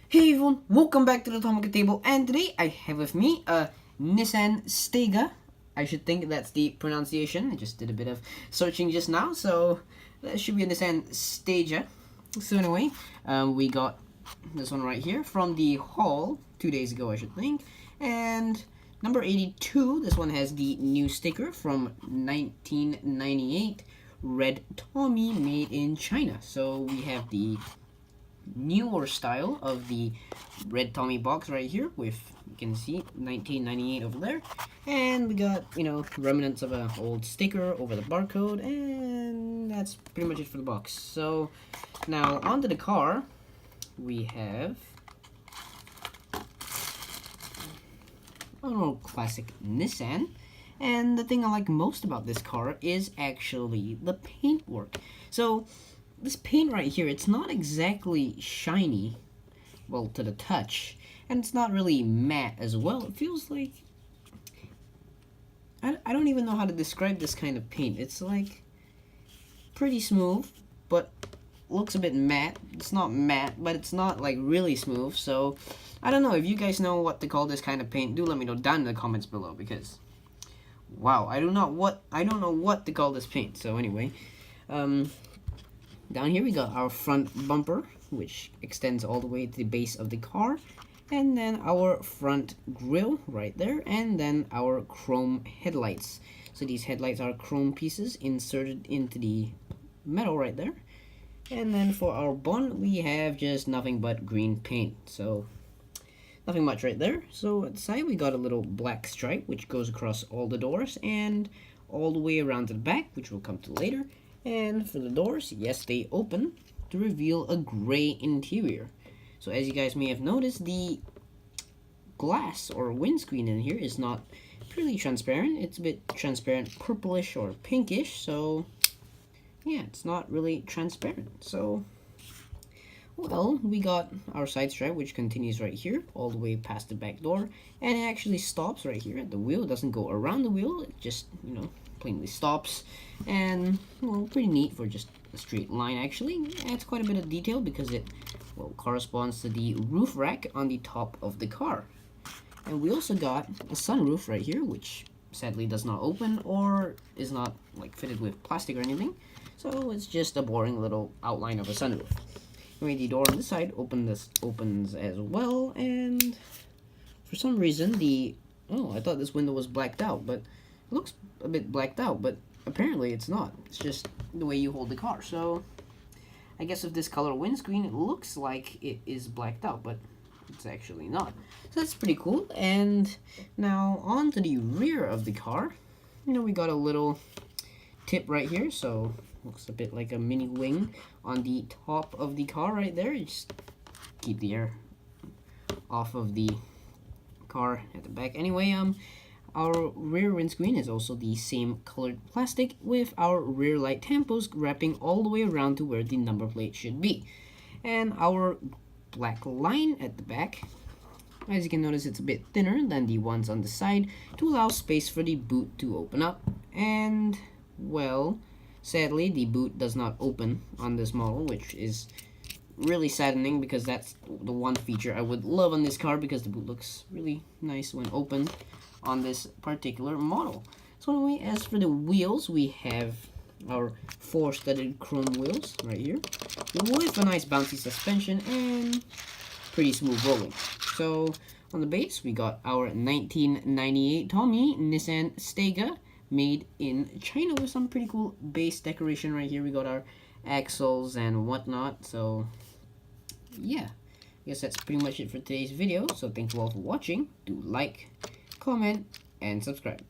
Hey everyone, welcome back to the Tomica Table, and today I have with me a Nissan Stega. I should think that's the pronunciation. I just did a bit of searching just now, so that should be a Nissan Stega. So anyway, we got this one right here from the haul 2 days ago, I should think, and number 82. This one has the new sticker from 1998, Red Tommy, made in China. So we have the newer style of the Red Tommy box right here with, you can see, 1998 over there, and we got, remnants of an old sticker over the barcode, and that's pretty much it for the box. So now onto the car, we have a little classic Nissan. And the thing I like most about this car is actually the paintwork. So this paint right here, it's not exactly shiny, well, to the touch, and it's not really matte as well. It feels like, I don't even know how to describe this kind of paint. It's like pretty smooth, but looks a bit matte. It's not matte, but it's not like really smooth. So I don't know if you guys know what to call this kind of paint. Do let me know down in the comments below, because wow, I don't know what to call this paint. So anyway, down here we got our front bumper, which extends all the way to the base of the car, and then our front grille right there, and then our chrome headlights. So these headlights are chrome pieces inserted into the metal right there. And then for our bonnet, we have just nothing but green paint. So nothing much right there. So at the side, we got a little black stripe, which goes across all the doors and all the way around to the back, which we'll come to later. And for the doors, yes, they open to reveal a gray interior. So as you guys may have noticed, the glass or windscreen in here is not purely transparent. It's a bit transparent purplish or pinkish. So yeah, it's not really transparent. So, well, we got our side stripe, which continues right here all the way past the back door, and it actually stops right here at the wheel. It doesn't go around the wheel, it just, plainly stops. And, well, pretty neat for just a straight line. Actually it adds quite a bit of detail because it, well, corresponds to the roof rack on the top of the car. And we also got a sunroof right here, which sadly does not open or is not like fitted with plastic or anything. So it's just a boring little outline of a sunroof. Anyway, the door on this side opens as well, and for some reason I thought this window was blacked out, but it looks a bit blacked out, but apparently it's not. It's just the way you hold the car. So I guess with this color windscreen, it looks like it is blacked out, but it's actually not. So that's pretty cool. And now on to the rear of the car. We got a little tip right here, so looks a bit like a mini wing on the top of the car right there. You just keep the air off of the car at the back. Anyway, our rear windscreen is also the same colored plastic with our rear light tampos wrapping all the way around to where the number plate should be. And our black line at the back, as you can notice, it's a bit thinner than the ones on the side to allow space for the boot to open up. And, well, sadly, the boot does not open on this model, which is really saddening because that's the one feature I would love on this car, because the boot looks really nice when opened on this particular model. So anyway, as for the wheels, we have our 4 studded chrome wheels right here with a nice bouncy suspension and pretty smooth rolling. So on the base, we got our 1998 Tommy Nissan Stega, made in China, with some pretty cool base decoration right here. We got our axles and whatnot. So yeah, I guess that's pretty much it for today's video. So thank you all for watching. Do like, comment, and subscribe.